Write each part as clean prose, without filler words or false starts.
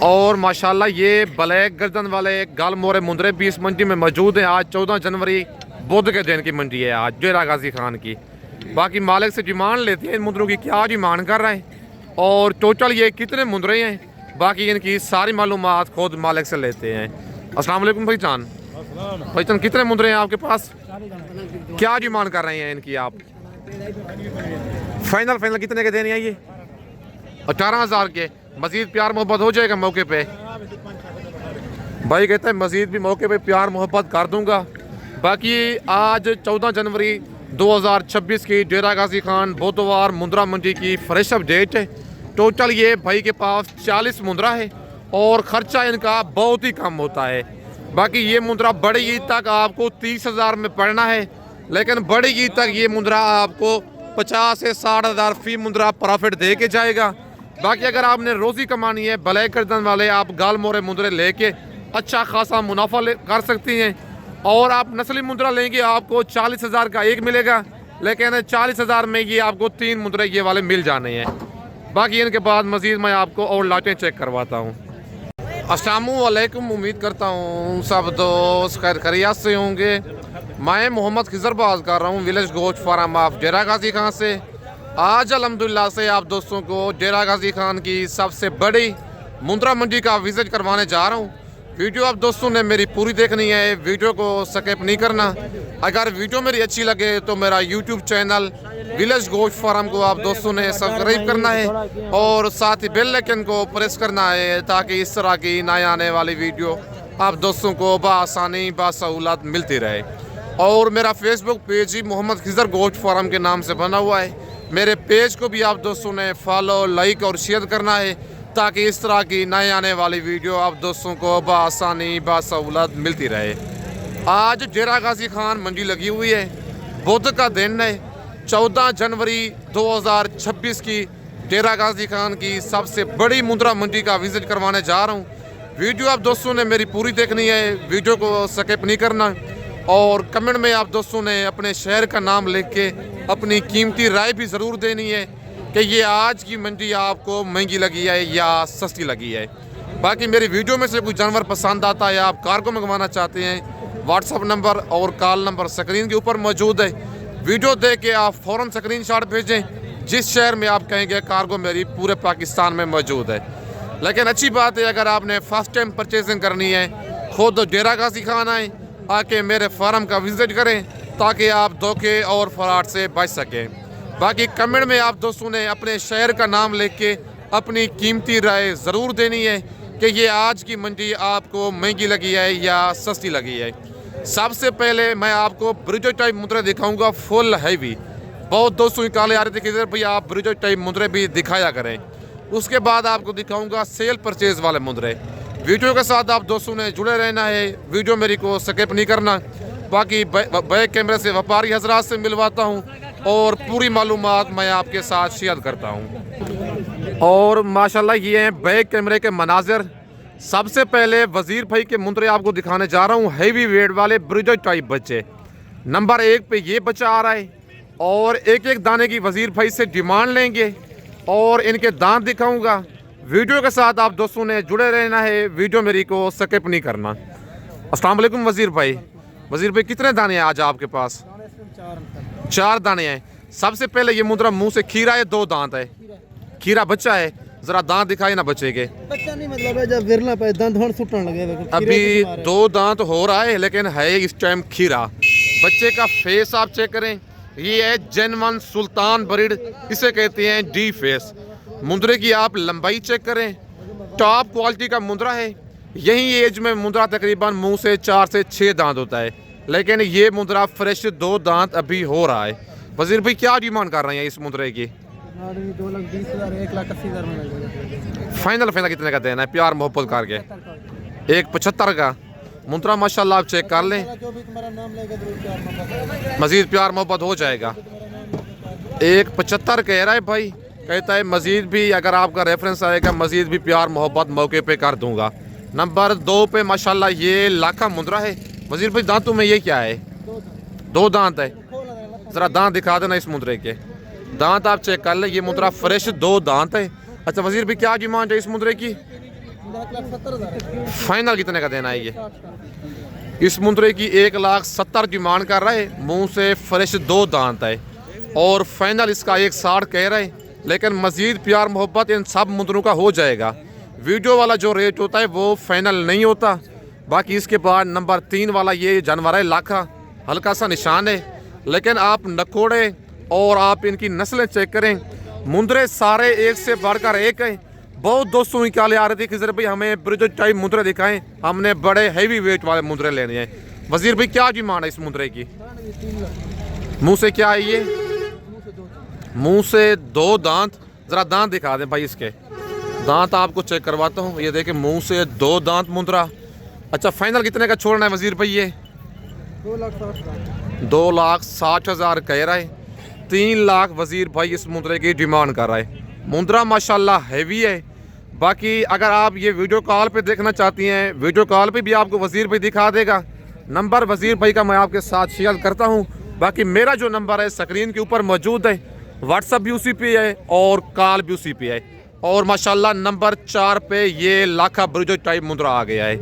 और माशाल्लाह ये ब्लैक गर्दन वाले गाल मोरे मुंदरे भी इस मंडी में मौजूद हैं। आज 14 जनवरी बुध के दिन की मंडी है आज डेरा गाजी खान की। बाकी मालिक से डिमांड लेते हैं इन मुंदरों की, क्या डिमांड कर रहे हैं और टोटल ये कितने मुंदरे हैं, बाकी इनकी सारी मालूमात खुद मालिक से लेते हैं। अस्सलाम वालेकुम भाईजान। भाईजान कितने मुंदरे हैं आपके पास, क्या डिमांड कर रहे हैं इनकी आप? फाइनल कितने के देने हैं ये? 18,000 के। मजीद प्यार मोहब्बत हो जाएगा मौके पे? भाई कहते हैं मजीद भी मौके पे प्यार मोहब्बत कर दूंगा। बाकी आज 14 जनवरी 2026 की डेरा गाजी खान बोतवार मुंद्रा मंडी की फ्रेश अपडेट है। टोटल ये भाई के पास 40 मुंद्रा है और ख़र्चा इनका बहुत ही कम होता है। बाकी ये मुंद्रा बड़ी ईद तक आपको 30,000 में पड़ना है, लेकिन बड़ी ईद तक ये मुंद्रा आपको 50 से 60,000 फी मुंद्रा प्रॉफिट दे के जाएगा। बाकी अगर आपने रोज़ी कमानी है ब्लैक गर्दन वाले आप गाल मोरे मुंदरे लेके अच्छा खासा मुनाफा कर सकती हैं। और आप नस्ली मुंदरा लेंगे आपको 40,000 का एक मिलेगा, लेकिन 40,000 में ये आपको 3 मुंदरे ये वाले मिल जाने हैं। बाकी इनके बाद मज़ीद मैं आपको और लाटें चेक करवाता हूँ। अस्सलामु अलैकुम, उम्मीद करता हूँ सब दोस्त खैर खैरियत से होंगे। मैं मोहम्मद खिजर बात कर रहा हूँ विलेज गोश्त फार्म ऑफ डेरा गाजी खान से। आज अल्हम्दुलिल्लाह से आप दोस्तों को डेरा गाजी खान की सबसे बड़ी मुंद्रा मंडी का विज़िट करवाने जा रहा हूँ। वीडियो आप दोस्तों ने मेरी पूरी देखनी है, वीडियो को स्किप नहीं करना। अगर वीडियो मेरी अच्छी लगे तो मेरा यूट्यूब चैनल विलेज गोश्त फार्म को आप दोस्तों ने सब्सक्राइब करना है और साथ ही बेल आइकन को प्रेस करना है, ताकि इस तरह की नए आने वाली वीडियो आप दोस्तों को बआसानी बासहूलत मिलती रहे। और मेरा फेसबुक पेज ही मोहम्मद खिजर गोश्त फार्म के नाम से बना हुआ है। मेरे पेज को भी आप दोस्तों ने फॉलो, लाइक और शेयर करना है, ताकि इस तरह की नए आने वाली वीडियो आप दोस्तों को बआसानी बासहूलत मिलती रहे। आज डेरा गाजी खान मंडी लगी हुई है, बुध का दिन है, 14 जनवरी 2026 की डेरा गाजी खान की सबसे बड़ी मुंद्रा मंडी का विज़िट करवाने जा रहा हूँ। वीडियो आप दोस्तों ने मेरी पूरी देखनी है, वीडियो को स्किप नहीं करना। और कमेंट में आप दोस्तों ने अपने शहर का नाम लिख के अपनी कीमती राय भी ज़रूर देनी है कि ये आज की मंडी आपको महंगी लगी है या सस्ती लगी है। बाकी मेरी वीडियो में से कोई जानवर पसंद आता है, आप कार्गो मंगवाना चाहते हैं, व्हाट्सअप नंबर और कॉल नंबर स्क्रीन के ऊपर मौजूद है। वीडियो देख के आप फ़ौरन स्क्रीनशॉट भेजें जिस शहर में आप कहेंगे कार्गो मेरी पूरे पाकिस्तान में मौजूद है। लेकिन अच्छी बात है, अगर आपने फ़र्स्ट टाइम परचेजिंग करनी है खुद डेरा गाजी खान आए, आके मेरे फार्म का विज़िट करें, ताकि आप धोखे और फ्रॉड से बच सकें। बाकी कमेंट में आप दोस्तों ने अपने शहर का नाम लिख के अपनी कीमती राय ज़रूर देनी है कि ये आज की मंडी आपको महंगी लगी है या सस्ती लगी है। सबसे पहले मैं आपको ब्रिजो टाइप मुद्रे दिखाऊंगा, फुल हैवी। बहुत दोस्तों की कॉल आ रही थी कि भैया आप ब्रिजो टाइप मुद्रे भी दिखाया करें। उसके बाद आपको दिखाऊंगा सेल परचेज़ वाले मुद्रे। वीडियो के साथ आप दोस्तों ने जुड़े रहना है, वीडियो मेरी को स्किप नहीं करना। बाकी बैक कैमरे से व्यापारी हजरात से मिलवाता हूं और पूरी मालूमात मैं आपके साथ शेयर करता हूं। और माशाल्लाह ये हैं बैक कैमरे के मनाजिर। सबसे पहले वजीर भाई के मुंद्रे आपको दिखाने जा रहा हूं, हैवी वेट वाले ब्रिजो टाइप बच्चे। नंबर 1 पे ये बच्चा आ रहा है और एक एक दाने की वजीर भाई से डिमांड लेंगे और इनके दांत दिखाऊँगा। वीडियो के साथ आप दोस्तों ने जुड़े रहना है, वीडियो मेरी को स्किप नहीं करना। अस्सलाम वालेकुम वजीर भाई। वजीर भाई कितने दाने हैं आज आपके पास? 4 दाने हैं। सबसे पहले ये मुद्रा मुंह से खीरा है, 2 दांत है, खीरा बच्चा है, जरा दांत दिखाए ना बच्चे के। बच्चा नहीं मतलब है, जब विरला पे दांत होने सुटने लगे। अभी 2 दांत हो रहा है, लेकिन है इस टाइम खीरा। बच्चे का फेस आप चेक करें, ये है जेनवन सुल्तान ब्रीड, इसे कहते हैं डी फेस। मुंद्रे की आप लंबाई चेक करें, टॉप क्वालिटी का मुंद्रा है। यही एज में मुंद्रा तकरीबन मुंह से 4 से 6 दांत होता है, लेकिन ये मुंद्रा फ्रेश 2 दांत अभी हो रहा है। वजीर भाई क्या डिमांड कर रहे हैं इस मुंद्रे की? 2,20,000 1,80,000 में मिलेगा। फाइनल कितने का देना है प्यार मोहब्बत करके? 1,75 का मुंद्रा माशाल्लाह आप चेक कर लें, जो भी तुम्हारा नाम लेगा मजीद प्यार मोहब्बत हो जाएगा। 1,75 कह रहा है भाई, कहता है मजीद भी अगर आपका रेफरेंस आएगा मजीद भी प्यार मोहब्बत मौके पे कर दूंगा। नंबर 2 पे माशाल्लाह ये लाखा मुंद्रा है। वजीर भाई दांतों में ये क्या है? 2 दांत है, ज़रा दांत दिखा देना इस मुंद्रे के। दांत आप चेक कर ले, ये मुंद्रा फ्रेश 2 दांत है। अच्छा वजीर भाई क्या डिमांड है इस मुंद्रे की? 1,70,000 फाइनल कितने का देना है ये? 60 का। इस मुंद्रे की 1,70,000 डिमांड कर रहा है। मुंह से फ्रेश 2 दांत है और फाइनल इसका 1,60 कह रहे हैं, लेकिन मज़ीद प्यार मोहब्बत इन सब मुंद्रों का हो जाएगा। वीडियो वाला जो रेट होता है वो फाइनल नहीं होता। बाकी इसके बाद नंबर 3 वाला ये जानवर है लाखा, हल्का सा निशान है, लेकिन आप नकोड़े और आप इनकी नस्लें चेक करें, मुंद्रे सारे एक से बढ़कर एक हैं। बहुत दोस्तों की क्या आ रही थी कि सर भाई हमें ब्रिजेट टाइप मुंद्रे दिखाएं, हमने बड़े हैवी वेट वाले मुंद्रे लेने हैं। वजीर भाई क्या डिमांड है इस मुंद्रे की? 3 लाख। मुंह से क्या है ये? मुंह से 2 मुंह से 2 दांत। ज़रा दांत दिखा दें भाई, इसके दांत आपको चेक करवाता हूँ। ये देखें, मुंह से 2 दांत मुंद्रा। अच्छा, फाइनल कितने का छोड़ना है वजीर भाई ये? 2,60,000। 2,60,000 कह रहा है। 3 लाख वजीर भाई इस मुंद्रे की डिमांड कर रहा है। मुंद्रा माशाल्लाह हैवी है। बाकी अगर आप ये वीडियो कॉल पे देखना चाहती हैं, वीडियो कॉल पे भी आपको वजीर भाई दिखा देगा। नंबर वजीर भाई का मैं आपके साथ शेयर करता हूँ। बाकी मेरा जो नंबर है स्क्रीन के ऊपर मौजूद है, व्हाट्सअप भी उसी पे है और कॉल भी उसी पे है। और माशाल्लाह नंबर 4 पे ये लाखा ब्रिजेट टाइप मुंद्रा आ गया है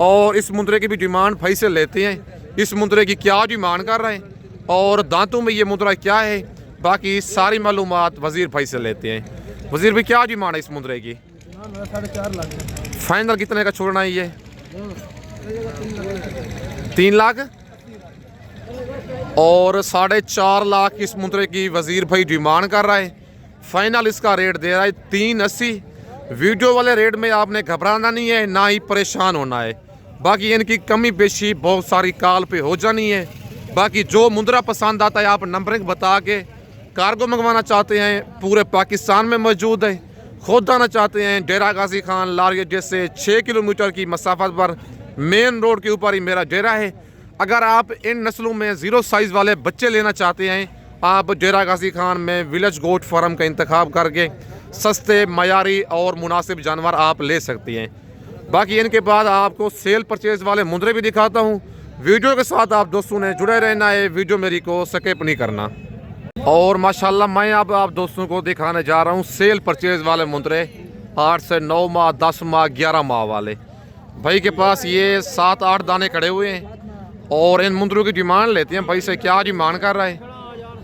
और इस मुंद्रे की भी डिमांड भाई से लेते हैं। इस मुंद्रे की क्या डिमांड कर रहे हैं और दांतों में ये मुंद्रा क्या है, बाकी सारी मालूमात वजीर भाई से लेते हैं। वजीर भाई क्या डिमांड है इस मुंद्रे की? 4.5 लाख। फाइनल कितने का छोड़ना है ये? 3 लाख और 4.5 लाख इस मुंद्रे की वजीर भाई डिमांड कर रहा है। फाइनल इसका रेट दे रहा है 380। वीडियो वाले रेट में आपने घबराना नहीं है, ना ही परेशान होना है। बाकी इनकी कमी पेशी बहुत सारी कॉल पे हो जानी है। बाकी जो मुंद्रा पसंद आता है आप नंबरिंग बता के कार्गो मंगवाना चाहते हैं, पूरे पाकिस्तान में मौजूद है। खुद आना चाहते हैं डेरा गाजी खान लारिया जैसे 6 किलोमीटर की मसाफत पर मेन रोड के ऊपर ही मेरा डेरा है। अगर आप इन नस्लों में 0 साइज़ वाले बच्चे लेना चाहते हैं, आप डेरा गाजी खान में विलेज गोट फार्म का इंतखाब करके सस्ते मयारी और मुनासिब जानवर आप ले सकती हैं। बाकी इनके बाद आपको सेल परचेज वाले मुंद्रे भी दिखाता हूँ। वीडियो के साथ आप दोस्तों ने जुड़े रहना है, वीडियो मेरी को स्किप नहीं करना। और माशाल्लाह मैं अब आप दोस्तों को दिखाने जा रहा हूँ सेल परचेज वाले मुंद्रे, 8 से 9 माह, 10 माह, 11 माह वाले। भाई के पास ये 7-8 दाने खड़े हुए हैं और इन मुंद्रों की डिमांड लेते हैं। भाई से क्या डिमांड कर रहा है,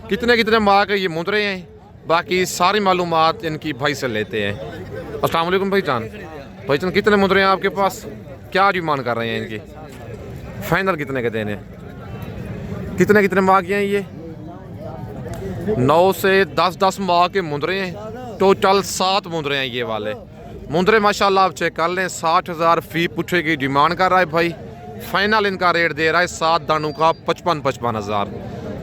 कितने कितने माह के ये मुंद्रे हैं, बाकी सारी मालूमात इनकी भाई से लेते हैं। अस्सलाम वालेकुम भाईजान। भाईजान कितने मुंद्रे हैं आपके पास, क्या डिमांड कर रहे हैं इनकी? फाइनल कितने के देने? कितने कितने माह के हैं ये? 9 से 10 माह के मुंद्रे हैं। टोटल 7 मुंद्रे हैं ये वाले मुंद्रे। माशाल्लाह आप चेक कर लें, 60,000 फी पुट्ठे की डिमांड कर रहा है भाई। फाइनल इनका रेट दे रहा है 7 दानों का 55,000,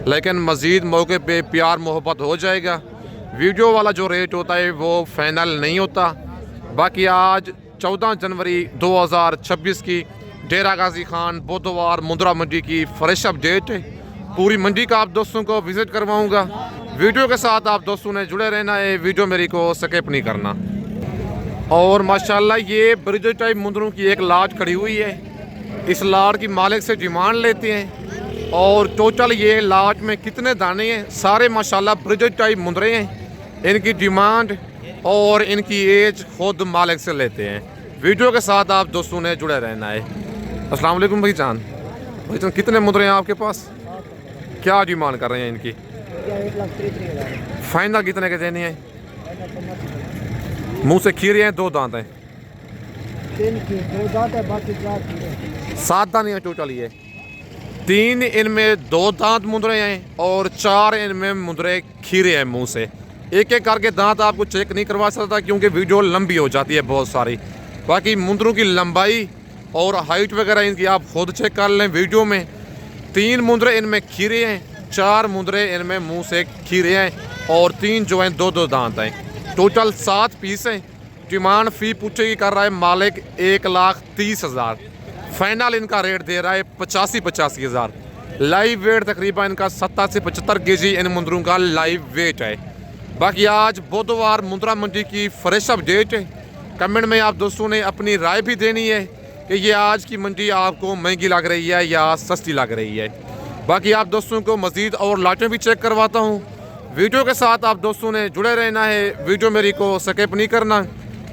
लेकिन मज़ीद मौके पे प्यार मोहब्बत हो जाएगा। वीडियो वाला जो रेट होता है वो फाइनल नहीं होता। बाकी आज 14 जनवरी 2026 की डेरा गाजी खान बुधवार मुंद्रा मंडी की फ्रेश अपडेट है। पूरी मंडी का आप दोस्तों को विज़िट करवाऊंगा। वीडियो के साथ आप दोस्तों ने जुड़े रहना है, वीडियो मेरी को स्किप नहीं करना। और माशाल्लाह ये ब्रिजेट टाइप मुंद्रों की एक लाट खड़ी हुई है। इस लाट की मालिक से डिमांड लेते हैं और टोटल ये लाट में कितने दाने हैं, सारे माशाल्लाह ब्रिजेट टाइप मुंद्रे हैं। इनकी डिमांड और इनकी एज खुद मालिक से लेते हैं। वीडियो के साथ आप दोस्तों ने जुड़े रहना है। अस्सलाम वालेकुम भाईजान। भाईजान कितने मुंद्रे हैं आपके पास, क्या डिमांड कर रहे हैं इनकी? 1,33,000। फाइनल कितने के देने हैं? मुंह से खीरे हैं, 2 दांत हैं। 2 दांत है, बाकी 4 खीरे। 7 दाने हैं टोटल ये। 3 इनमें 2 दांत मुंद्रे हैं और 4 इनमें मुंद्रे खीरे हैं मुंह से। एक एक करके दांत आपको चेक नहीं करवा सकता क्योंकि वीडियो लंबी हो जाती है बहुत सारी। बाकी मुंद्रों की लंबाई और हाइट वगैरह इनकी आप खुद चेक कर लें वीडियो में। 3 मुंद्रे इनमें खीरे हैं, 4 मुंद्रे इनमें मुंह से खीरे हैं और 3 जो हैं 2-2 दांत हैं। टोटल 7 पीस हैं। डिमांड फी पूछे की कर रहा है मालिक 1,30,000। फाइनल इनका रेट दे रहा है 85,000। लाइव वेट तकरीबन इनका 70 से 75 केजी इन मुंद्रों का लाइव वेट है। बाकी आज बुधवार मुंद्रा मंडी की फ्रेश अपडेट है। कमेंट में आप दोस्तों ने अपनी राय भी देनी है कि ये आज की मंडी आपको महंगी लग रही है या सस्ती लग रही है। बाकी आप दोस्तों को मज़ीद और लाटें भी चेक करवाता हूँ। वीडियो के साथ आप दोस्तों ने जुड़े रहना है, वीडियो मेरी को स्किप नहीं करना।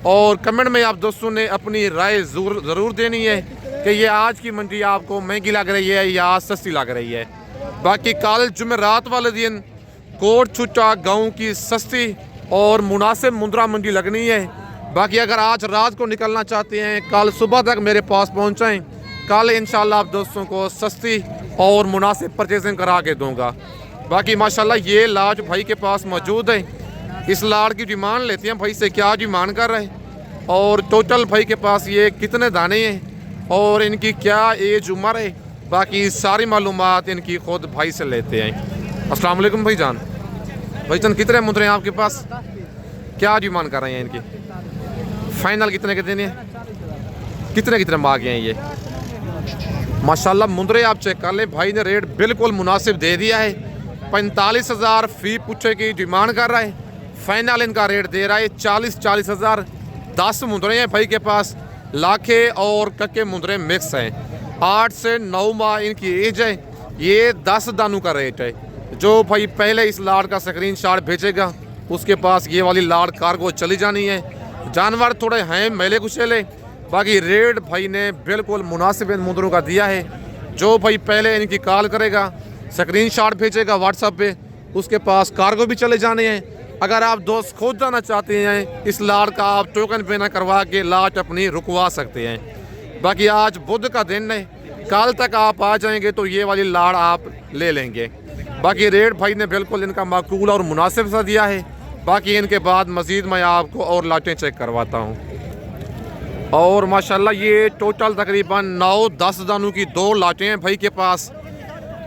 और कमेंट में आप दोस्तों ने अपनी राय ज़रूर देनी है कि ये आज की मंडी आपको महंगी लग रही है या सस्ती लग रही है। बाकी कल जुमेरात वाले दिन कोट छुट्टा गाँव की सस्ती और मुनासिब मुंद्रा मंडी लगनी है। बाकी अगर आज रात को निकलना चाहते हैं कल सुबह तक मेरे पास पहुँचाएँ, कल इंशाल्लाह आप दोस्तों को सस्ती और मुनासिब परचेजिंग करा के दूँगा। बाकी माशाल्लाह ये लाट भाई के पास मौजूद है। इस लाट की डिमांड लेते हैं भाई से, क्या डिमांड कर रहे हैं और टोटल भाई के पास ये कितने दाने हैं और इनकी क्या एज उम्र है, बाकी सारी मालूमात इनकी खुद भाई से लेते हैं। अस्सलाम वालेकुम भाईजान। भाईजान कितने मुंद्रे हैं आपके पास, क्या डिमांड कर रहे हैं इनकी, फाइनल कितने के देने हैं, कितने मांगे हैं ये? माशाल्लाह मुंद्रे आप चेक कर लें, भाई ने रेट बिल्कुल मुनासिब दे दिया है। 45,000 फी पूछे की डिमांड कर रहा है, फाइनल इनका रेट दे रहा है 40,000। 10 मुंद्रे हैं भाई के पास, लाखे और कक्के मुंद्रे मिक्स हैं। 8 से 9 माह इनकी एज है। ये 10 दानों का रेट है। जो भाई पहले इस लाड़ का स्क्रीनशॉट भेजेगा उसके पास ये वाली लाड़ कार्गो चली जानी है। जानवर थोड़े हैं मेले कुचेले, बाकी रेट भाई ने बिल्कुल मुनासिब इन मुंद्रों का दिया है। जो भाई पहले इनकी कॉल करेगा, स्क्रीनशॉट भेजेगा व्हाट्सएप पे, उसके पास कार्गो भी चले जाने हैं। अगर आप दोस्त खुद जाना चाहते हैं इस लाट का, आप टोकन पे ना करवा के लाट अपनी रुकवा सकते हैं। बाकी आज बुध का दिन है, कल तक आप आ जाएंगे तो ये वाली लाड़ आप ले लेंगे। बाकी रेट भाई ने बिल्कुल इनका माकूल और मुनासिब सा दिया है। बाकी इनके बाद मज़ीद मैं आपको और लाटें चेक करवाता हूँ। और माशाल्लाह ये टोटल तकरीबन 9-10 दानों की 2 लाटें हैं भाई के पास।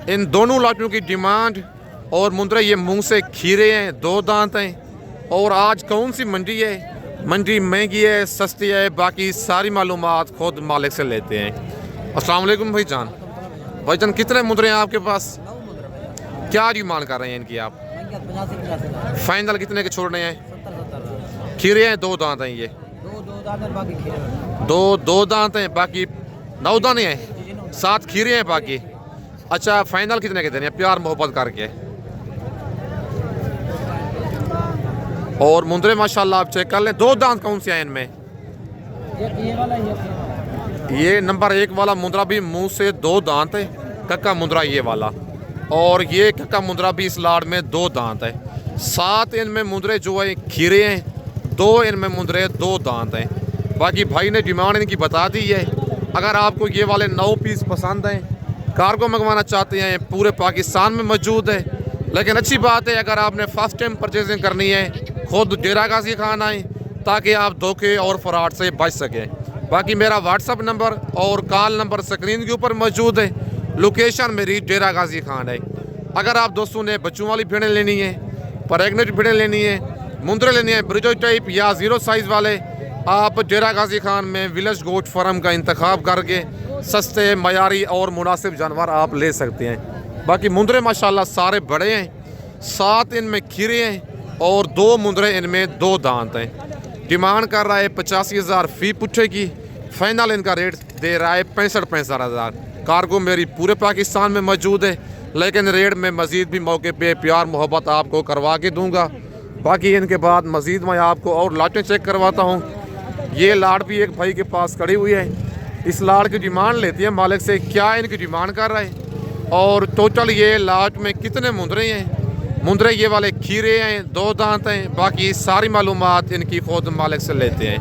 इन दोनों लाटों की डिमांड और मुंद्रे ये मुंह से खीरे हैं, 2 दांत हैं। और आज कौन सी मंडी है, मंडी महंगी है सस्ती है, बाकी सारी मालूमात खुद मालिक से लेते हैं। अस्सलाम वालेकुम भाईजान। भाईजान कितने मुंद्रे हैं आपके पास, क्या डिमांड कर रहे हैं इनकी आप, फाइनल कितने के छोड़ रहे हैं? खीरे हैं, 2 दांत हैं ये, 2 दांत हैं, बाकी 9 दाने हैं, 7 खीरे हैं बाकी। अच्छा फाइनल कितने के देने हैं प्यार मोहब्बत करके? और मुंद्रे माशाल्लाह आप चेक कर लें, 2 दांत कौन से हैं इनमें? ये नंबर 1 वाला मुंद्रा भी मुंह से 2 दांत है, कक्का मुंद्रा ये वाला, और ये कक्का मुंद्रा भी इस लाड़ में 2 दांत है। 7 इनमें मुंद्रे जो है खीरे हैं, 2 इनमें मुंद्रे 2 दांत हैं। बाकी भाई ने डिमांड इनकी बता दी है। अगर आपको ये वाले 9 पीस पसंद हैं, कार्गो मंगवाना चाहते हैं, पूरे पाकिस्तान में मौजूद है। लेकिन अच्छी बात है अगर आपने फर्स्ट टाइम परचेजिंग करनी है, खुद डेरा गाजी खान आए ताकि आप धोखे और फ्रॉड से बच सकें। बाकी मेरा व्हाट्सअप नंबर और कॉल नंबर स्क्रीन के ऊपर मौजूद है। लोकेशन मेरी डेरा गाजी खान है। अगर आप दोस्तों ने बच्चों वाली भेड़ें लेनी है, प्रेगनेंट भेड़ें लेनी है, मुंद्रे लेनी है ब्रिजो टाइप या 0 साइज़ वाले, आप डेरा गाजी खान में विलेज गोट फार्म का इंतखाब करके सस्ते मयारी और मुनासिब जानवर आप ले सकते हैं। बाकी मुंद्रे माशाल्लाह सारे बड़े हैं, 7 इनमें खीरे हैं और 2 मुंद्रे इनमें 2 दांत हैं। डिमांड कर रहा है 85,000 फी पुट्ठे की, फाइनल इनका रेट दे रहा है 65,000। कार्गो मेरी पूरे पाकिस्तान में मौजूद है, लेकिन रेट में मज़ीद भी मौके पे प्यार मोहब्बत आपको करवा के दूंगा। बाकी इनके बाद मज़ीद मैं आपको और लाटें चेक करवाता हूँ। ये लाट भी एक भाई के पास खड़ी हुई है। इस लाट की डिमांड लेती है मालिक से, क्या इनकी डिमांड कर रहा है और टोटल ये लाट में कितने मुंद्रे हैं। मुंद्रे ये वाले खीरे हैं, 2 दांत हैं, बाकी सारी मालूमात इनकी खुद मालिक से लेते हैं।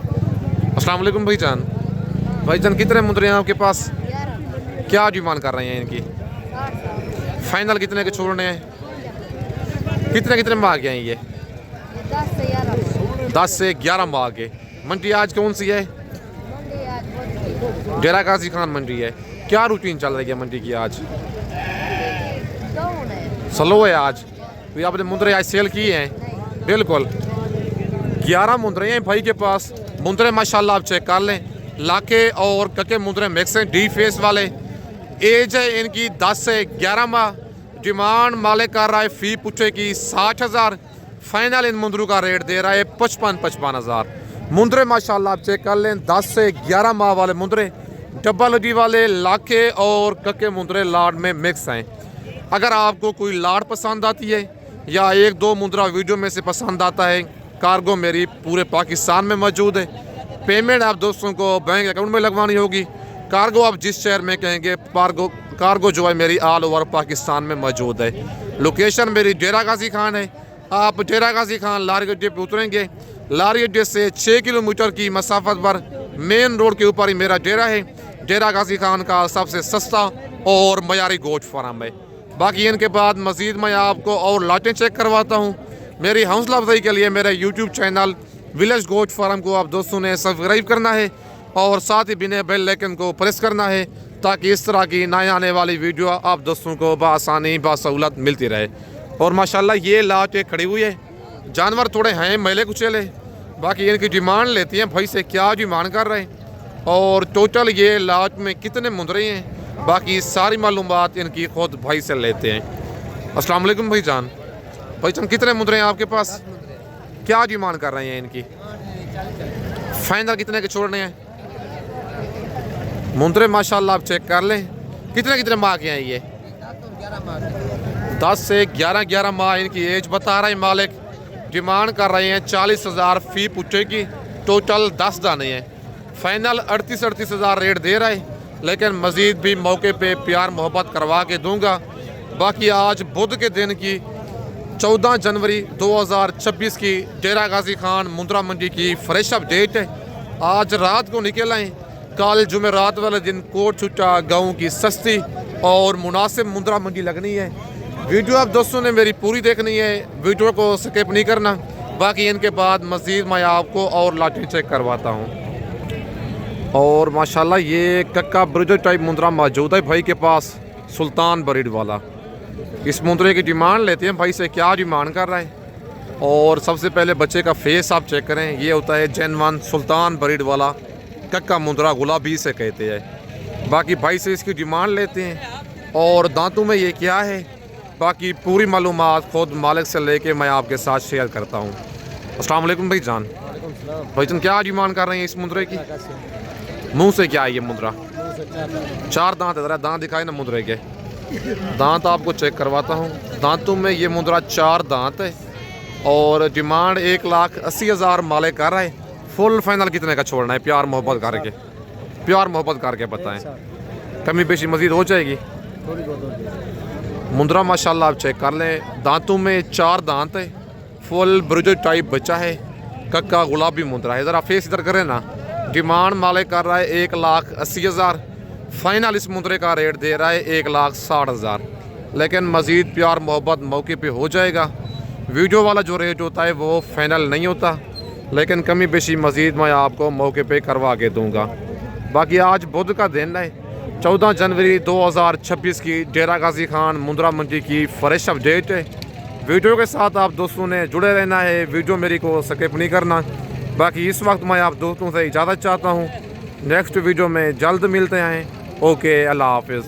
अस्सलाम वालेकुम भाईजान। भाईजान कितने मुंद्रे हैं आपके पास, क्या डिमांड कर रहे हैं इनकी, फाइनल कितने के छोड़ने हैं, कितने माह के हैं ये? 10 से 11 माह के। मंडी आज कौन सी है? डेरा गाजी खान मंडी है। क्या रूटीन चल रही है मंडी की आज? स्लो है आज। तो आपने मुंद्रे आज सेल किए हैं? बिल्कुल 11 मुंद्रे हैं भाई के पास। मुंद्रे माशाल्लाह आप चेक कर लें, लाके और कके मुंद्रे मिक्स हैं, डी फेस वाले। एज है इनकी 10 से 11 माह। डिमांड मालिक कर रहा है फी पुट्ठे की 60,000। फाइनल इन मुंद्रों का रेट दे रहा है 55,000। मुंद्रे माशाल्लाह आप चेक कर लें, 10 से 11 माह वाले मुंद्रे, डबल डी वाले लाखे और कके मुंद्रे लाड़ में मिक्स हैं। अगर आपको कोई लाड़ पसंद आती है या 1-2 मुंद्रा वीडियो में से पसंद आता है, कार्गो मेरी पूरे पाकिस्तान में मौजूद है। पेमेंट आप दोस्तों को बैंक अकाउंट में लगवानी होगी। कार्गो आप जिस शहर में कहेंगे कार्गो जो है मेरी ऑल ओवर पाकिस्तान में मौजूद है। लोकेशन मेरी डेरा गाजी खान है। आप डेरा गाजी खान लारी अड्डे पे उतरेंगे। लारी अड्डे से 6 किलोमीटर की मसाफत पर मेन रोड के ऊपर ही मेरा डेरा है। डेरा गाजी खान का सबसे सस्ता और मयारी गोश्त फार्म है। बाकी इनके बाद मज़ीद मैं आपको और लाटें चेक करवाता हूँ। मेरी हौसला अफजाई के लिए मेरे यूट्यूब चैनल विलेज गोश्त फार्म को आप दोस्तों ने सब्सक्राइब करना है और साथ ही बिना बेल आइकन को प्रेस करना है, ताकि इस तरह की नए आने वाली वीडियो आप दोस्तों को बआसानी बासहूलत मिलती रहे। और माशाल्लाह ये लाट एक खड़ी हुई है। जानवर थोड़े हैं मैले कुचेले, बाकी इनकी डिमांड लेती हैं भाई से क्या डिमांड कर रहे हैं और टोटल ये लाट में कितने मुंदरे हैं, बाकी सारी मालूमात इनकी खुद भाई से लेते हैं। अस्सलाम वालेकुम भाईजान। भाईजान कितने मुंदरे हैं आपके पास, क्या डिमांड कर रहे हैं इनकी, फाइनल कितने के छोड़ने हैं? मुंदरे माशाल्लाह आप चेक कर लें कितने कितने माह के हैं ये। 10 से 11 माह इनकी एज बता रहे हैं मालिक। डिमांड कर रहे हैं 40,000 फी पुट्टे की। टोटल 10 दाने हैं। फाइनल 38,000 रेट दे रहा है, लेकिन मज़ीद भी मौके पे प्यार मोहब्बत करवा के दूंगा। बाकी आज बुध के दिन की 14 जनवरी 2026 की डेरा गाजी खान मुंद्रा मंडी की फ्रेश अपडेट है। आज रात को निकल आए। कल जुमेरात वाले दिन कोट छुट्टा गाँव की सस्ती और मुनासिब मुंद्रा मंडी लगनी है। वीडियो आप दोस्तों ने मेरी पूरी देखनी है, वीडियो को स्किप नहीं करना। बाकी इनके बाद मज़ीद मैं आपको और लाठी चेक करवाता हूँ। और माशाल्लाह ये कक्का ब्रिजर टाइप मुंद्रा मौजूद है भाई के पास, सुल्तान ब्रीड वाला। इस मुंद्रे की डिमांड लेते हैं भाई से, क्या डिमांड कर रहा है। और सबसे पहले बच्चे का फेस आप चेक करें, ये होता है जेनवन सुल्तान ब्रीड वाला कक्का मुंद्रा, गुलाबी से कहते हैं। बाकी भाई से इसकी डिमांड लेते हैं और दांतों में ये क्या है, बाकी पूरी मालूमात खुद मालिक से लेके मैं आपके साथ शेयर करता हूँ। अस्सलाम वालेकुम भाईजान। भाईजान क्या डिमांड कर रहे हैं इस मुंद्रे की, मुंह से क्या है ये मुंद्रा? 4 दांत है, दांत दिखाए ना मुंद्रे के। दांत आपको चेक करवाता हूँ। दांतों में ये मुंद्रा 4 दांत है और डिमांड 1,80,000 मालिक कर रहा है। फुल फाइनल कितने का छोड़ना है? प्यार मोहब्बत करके, प्यार मोहब्बत करके बताएं, कमी पेशी मज़ीद हो जाएगी। मुंद्रा माशाल्लाह आप चेक कर लें। दांतों में 4 दांत है, फुल ब्रिजर टाइप बच्चा है, कक्का गुलाबी मुंद्रा है। ज़रा फेस इधर करें ना। डिमांड मालिक कर रहा है 1,80,000। फाइनल इस मुंद्रे का रेट दे रहा है 1,60,000, लेकिन मज़ीद प्यार मोहब्बत मौके पे हो जाएगा। वीडियो वाला जो रेट होता है वो फाइनल नहीं होता, लेकिन कमी बेशी मज़ीद मैं आपको मौके पे करवा के दूंगा। बाकी आज बुध का दिन है, 14 जनवरी 2026 की डेरा गाजी खान मुंद्रा मंडी की फ्रेश अपडेट है। वीडियो के साथ आप दोस्तों ने जुड़े रहना है, वीडियो मेरी को स्किप नहीं करना। बाकी इस वक्त मैं आप दोस्तों से इजाज़त चाहता हूँ। नेक्स्ट वीडियो में जल्द मिलते हैं। ओके, अल्लाह हाफिज़।